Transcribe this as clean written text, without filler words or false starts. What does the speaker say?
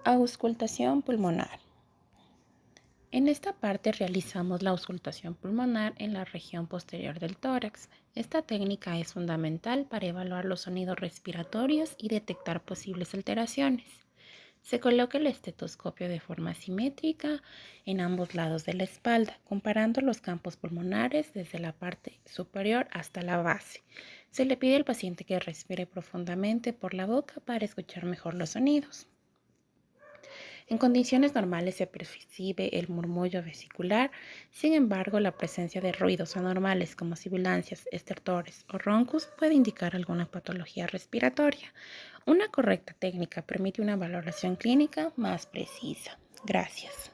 Auscultación pulmonar. En esta parte realizamos la auscultación pulmonar en la región posterior del tórax. Esta técnica es fundamental para evaluar los sonidos respiratorios y detectar posibles alteraciones. Se coloca el estetoscopio de forma simétrica en ambos lados de la espalda, comparando los campos pulmonares desde la parte superior hasta la base. Se le pide al paciente que respire profundamente por la boca para escuchar mejor los sonidos. En condiciones normales se percibe el murmullo vesicular, sin embargo, la presencia de ruidos anormales como sibilancias, estertores o roncos puede indicar alguna patología respiratoria. Una correcta técnica permite una valoración clínica más precisa. Gracias.